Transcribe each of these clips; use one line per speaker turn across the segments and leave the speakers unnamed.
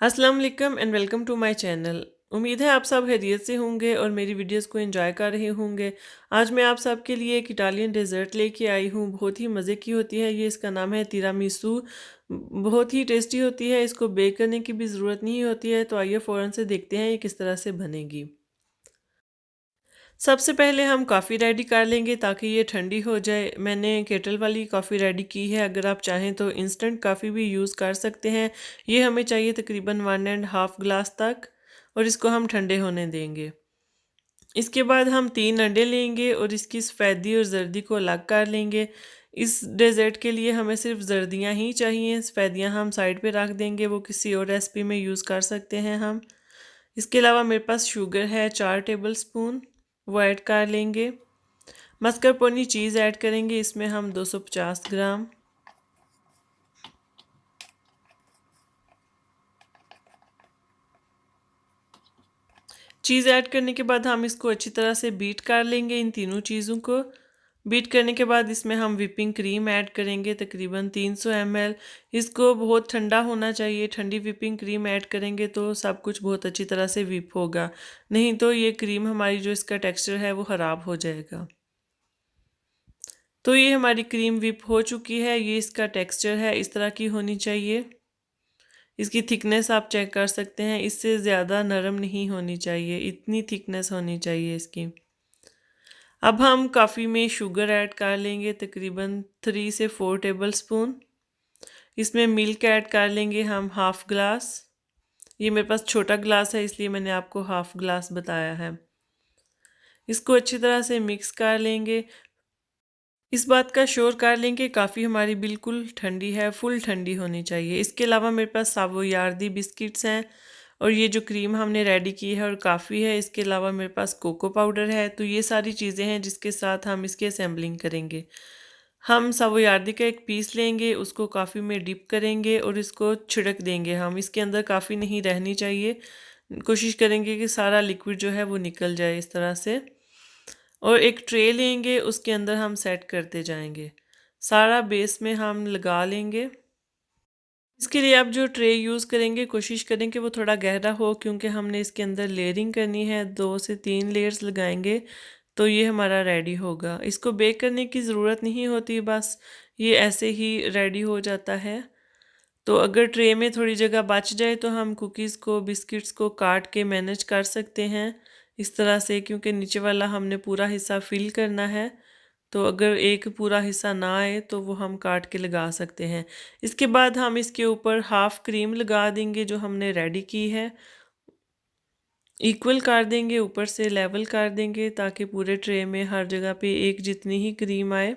अस्सलाम वालेकुम and welcome to my channel. उम्मीद है आप सब खैरियत से होंगे और मेरी वीडियोस को एंजॉय कर रहे होंगे। आज मैं आप सबके लिए एक इटालियन डेज़र्ट लेके आई हूँ, बहुत ही मज़े की होती है ये। इसका नाम है तिरामिसू। बहुत ही टेस्टी होती है, इसको बेक करने की भी ज़रूरत नहीं होती है। तो आइए फ़ौरन से देखते हैं ये किस तरह से बनेगी। सबसे पहले हम कॉफ़ी रेडी कर लेंगे ताकि ये ठंडी हो जाए। मैंने केटल वाली कॉफ़ी रेडी की है, अगर आप चाहें तो इंस्टेंट कॉफ़ी भी यूज़ कर सकते हैं। ये हमें चाहिए तकरीबन 1 एंड हाफ़ ग्लास तक, और इसको हम ठंडे होने देंगे। इसके बाद हम 3 अंडे लेंगे और इसकी सफ़ेदी और ज़र्दी को अलग कर लेंगे। इस डेज़र्ट के लिए हमें सिर्फ़ ज़र्दियाँ ही चाहिए, सफ़ेदियाँ हम साइड पे रख देंगे, वो किसी और रेसिपी में यूज़ कर सकते हैं हम। इसके अलावा मेरे पास शुगर है 4 टेबल स्पून, वो ऐड कर लेंगे। मस्कारपोने चीज़ ऐड करेंगे, इसमें हम 250 ग्राम। चीज़ ऐड करने के बाद हम इसको अच्छी तरह से बीट कर लेंगे, इन तीनों चीज़ों को। बीट करने के बाद इसमें हम व्हिपिंग क्रीम ऐड करेंगे तकरीबन 300 ml। इसको बहुत ठंडा होना चाहिए, ठंडी व्हिपिंग क्रीम ऐड करेंगे तो सब कुछ बहुत अच्छी तरह से व्हिप होगा, नहीं तो ये क्रीम हमारी जो इसका टेक्सचर है वो ख़राब हो जाएगा। तो ये हमारी क्रीम व्हिप हो चुकी है, ये इसका टेक्सचर है, इस तरह की होनी चाहिए। इसकी थिकनेस आप चेक कर सकते हैं, इससे ज़्यादा नरम नहीं होनी चाहिए, इतनी थिकनेस होनी चाहिए इसकी। अब हम कॉफ़ी में शुगर ऐड कर लेंगे तकरीबन 3 से 4 टेबल स्पून। इसमें मिल्क ऐड कर लेंगे हम हाफ़ ग्लास। ये मेरे पास छोटा ग्लास है इसलिए मैंने आपको हाफ़ ग्लास बताया है। इसको अच्छी तरह से मिक्स कर लेंगे। इस बात का श्योर कर लें कि कॉफ़ी हमारी बिल्कुल ठंडी है, फुल ठंडी होनी चाहिए। इसके अलावा मेरे पास सावोयार्दी बिस्किट्स हैं, और ये जो क्रीम हमने रेडी की है और कॉफ़ी है, इसके अलावा मेरे पास कोको पाउडर है। तो ये सारी चीज़ें हैं जिसके साथ हम इसकी असेंबलिंग करेंगे। हम सावोयार्दी का एक पीस लेंगे, उसको कॉफ़ी में डिप करेंगे और इसको छिड़क देंगे हम। इसके अंदर कॉफ़ी नहीं रहनी चाहिए, कोशिश करेंगे कि सारा लिक्विड जो है वो निकल जाए इस तरह से। और एक ट्रे लेंगे, उसके अंदर हम सेट करते जाएंगे, सारा बेस में हम लगा लेंगे। इसके लिए आप जो ट्रे यूज़ करेंगे कोशिश करें कि वो थोड़ा गहरा हो, क्योंकि हमने इसके अंदर लेयरिंग करनी है, 2 से 3 लेयर्स लगाएंगे तो ये हमारा रेडी होगा। इसको बेक करने की ज़रूरत नहीं होती, बस ये ऐसे ही रेडी हो जाता है। तो अगर ट्रे में थोड़ी जगह बच जाए तो हम कुकीज़ को, बिस्किट्स को काट के मैनेज कर सकते हैं इस तरह से, क्योंकि नीचे वाला हमने पूरा हिस्सा फिल करना है। तो अगर एक पूरा हिस्सा ना आए तो वो हम काट के लगा सकते हैं। इसके बाद हम इसके ऊपर हाफ़ क्रीम लगा देंगे जो हमने रेडी की है। इक्वल कर देंगे, ऊपर से लेवल कर देंगे ताकि पूरे ट्रे में हर जगह पे एक जितनी ही क्रीम आए।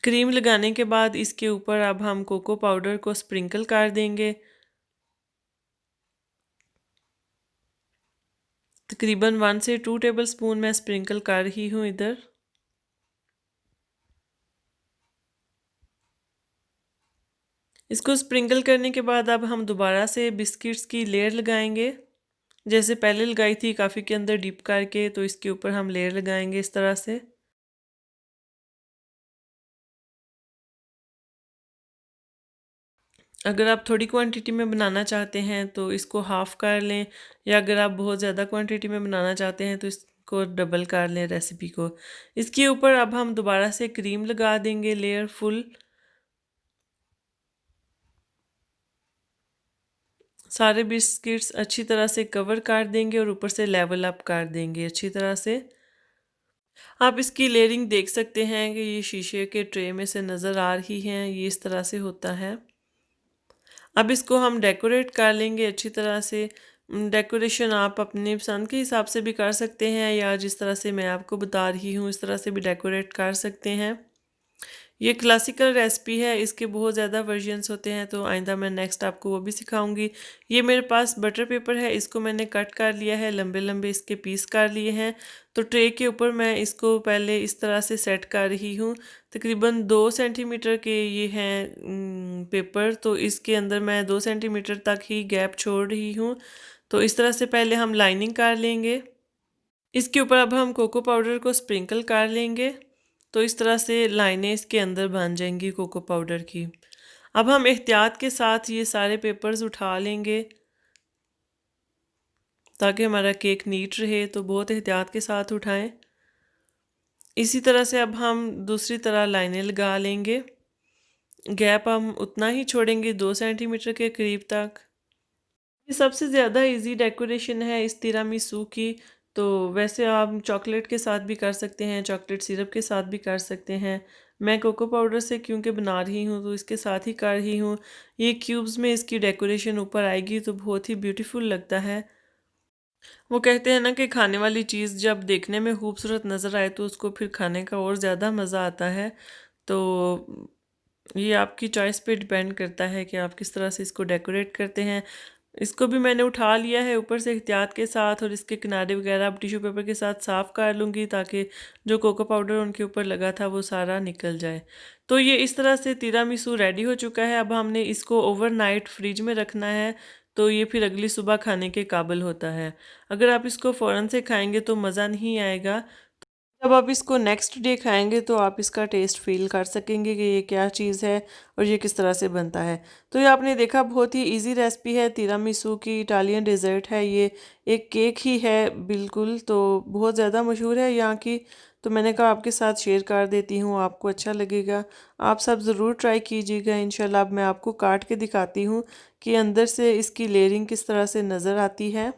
क्रीम लगाने के बाद इसके ऊपर अब हम कोको पाउडर को स्प्रिंकल कर देंगे। तकरीबन 1 से 2 टेबल स्पून मैं स्प्रिंकल कर रही हूँ इधर। इसको स्प्रिंकल करने के बाद अब हम दोबारा से बिस्किट्स की लेयर लगाएंगे, जैसे पहले लगाई थी कॉफ़ी के अंदर डिप करके, तो इसके ऊपर हम लेयर लगाएंगे इस तरह से। अगर आप थोड़ी क्वांटिटी में बनाना चाहते हैं तो इसको हाफ़ कर लें, या अगर आप बहुत ज़्यादा क्वांटिटी में बनाना चाहते हैं तो इसको डबल कर लें रेसिपी को। इसके ऊपर अब हम दोबारा से क्रीम लगा देंगे, लेयर फुल। सारे बिस्किट्स अच्छी तरह से कवर कर देंगे और ऊपर से लेवल अप कर देंगे अच्छी तरह से। आप इसकी लेयरिंग देख सकते हैं कि ये शीशे के ट्रे में से नज़र आ रही हैं, ये इस तरह से होता है। अब इसको हम डेकोरेट कर लेंगे अच्छी तरह से। डेकोरेशन आप अपने पसंद के हिसाब से भी कर सकते हैं, या जिस तरह से मैं आपको बता रही हूँ इस तरह से भी डेकोरेट कर सकते हैं। ये क्लासिकल रेसिपी है, इसके बहुत ज़्यादा वर्जन्स होते हैं, तो आइंदा मैं नेक्स्ट आपको वो भी सिखाऊंगी। ये मेरे पास बटर पेपर है, इसको मैंने कट कर लिया है, लंबे लंबे इसके पीस कर लिए हैं। तो ट्रे के ऊपर मैं इसको पहले इस तरह से सेट कर रही हूँ। तकरीबन 2 सेंटीमीटर के ये हैं पेपर, तो इसके अंदर मैं 2 सेंटीमीटर तक ही गैप छोड़ रही हूँ। तो इस तरह से पहले हम लाइनिंग कर लेंगे। इसके ऊपर अब हम कोको पाउडर को स्प्रिंकल कर लेंगे, तो इस तरह से लाइनें इसके अंदर बन जाएंगी कोको पाउडर की। अब हम एहतियात के साथ ये सारे पेपर्स उठा लेंगे ताकि हमारा केक नीट रहे, तो बहुत एहतियात के साथ उठाएं। इसी तरह से अब हम दूसरी तरह लाइनें लगा लेंगे। गैप हम उतना ही छोड़ेंगे 2 सेंटीमीटर के करीब तक। ये सबसे ज़्यादा इजी डेकोरेशन है इस तिरामिसू की। तो वैसे आप चॉकलेट के साथ भी कर सकते हैं, चॉकलेट सिरप के साथ भी कर सकते हैं। मैं कोको पाउडर से क्योंकि बना रही हूँ तो इसके साथ ही कर रही हूँ। ये क्यूब्स में इसकी डेकोरेशन ऊपर आएगी तो बहुत ही ब्यूटीफुल लगता है। वो कहते हैं ना कि खाने वाली चीज़ जब देखने में खूबसूरत नज़र आए तो उसको फिर खाने का और ज़्यादा मज़ा आता है। तो ये आपकी चॉइस पे डिपेंड करता है कि आप किस तरह से इसको डेकोरेट करते हैं। इसको भी मैंने उठा लिया है ऊपर से एहतियात के साथ, और इसके किनारे वगैरह अब टिश्यू पेपर के साथ साफ़ कर लूँगी ताकि जो कोको पाउडर उनके ऊपर लगा था वो सारा निकल जाए। तो ये इस तरह से तिरामिसू रेडी हो चुका है। अब हमने इसको ओवरनाइट फ्रिज में रखना है, तो ये फिर अगली सुबह खाने के काबिल होता है। अगर आप इसको फ़ौरन से खाएँगे तो मज़ा नहीं आएगा। जब आप इसको नेक्स्ट डे खाएंगे तो आप इसका टेस्ट फील कर सकेंगे कि ये क्या चीज़ है और ये किस तरह से बनता है। तो ये आपने देखा बहुत ही इजी रेसिपी है, तिरामिसू की इटालियन डेज़र्ट है ये। एक केक ही है बिल्कुल, तो बहुत ज़्यादा मशहूर है यहाँ की। तो मैंने कहा आपके साथ शेयर कर देती हूँ, आपको अच्छा लगेगा। आप सब ज़रूर ट्राई कीजिएगा इंशाल्लाह। अब मैं आपको काट के दिखाती हूँ कि अंदर से इसकी लेयरिंग किस तरह से नज़र आती है।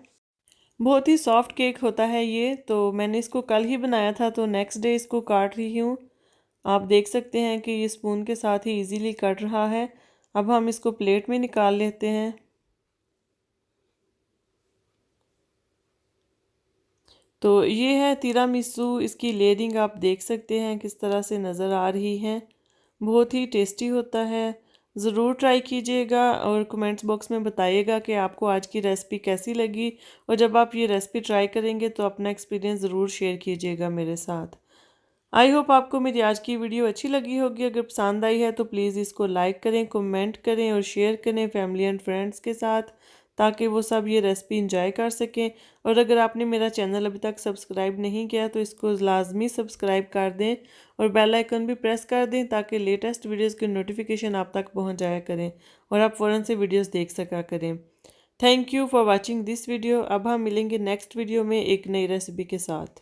बहुत ही सॉफ्ट केक होता है ये। तो मैंने इसको कल ही बनाया था, तो नेक्स्ट डे इसको काट रही हूँ। आप देख सकते हैं कि ये स्पून के साथ ही इजीली कट रहा है। अब हम इसको प्लेट में निकाल लेते हैं। तो ये है तिरामिसू, इसकी लेयरिंग आप देख सकते हैं किस तरह से नज़र आ रही है। बहुत ही टेस्टी होता है। ज़रूर ट्राई कीजिएगा और कमेंट्स बॉक्स में बताइएगा कि आपको आज की रेसिपी कैसी लगी। और जब आप ये रेसिपी ट्राई करेंगे तो अपना एक्सपीरियंस ज़रूर शेयर कीजिएगा मेरे साथ। आई होप आपको मेरी आज की वीडियो अच्छी लगी होगी। अगर पसंद आई है तो प्लीज़ इसको लाइक करें, कमेंट करें और शेयर करें फैमिली एंड फ्रेंड्स के साथ, ताकि वो सब ये रेसिपी इंजॉय कर सकें। और अगर आपने मेरा चैनल अभी तक सब्सक्राइब नहीं किया तो इसको लाजमी सब्सक्राइब कर दें और बेल आइकन भी प्रेस कर दें ताकि लेटेस्ट वीडियोज़ की नोटिफिकेशन आप तक पहुँच जाया करें और आप फ़ौरन से वीडियोज़ देख सका करें। Thank you for watching this video. अब हम मिलेंगे नेक्स्ट वीडियो में एक नई रेसिपी के साथ।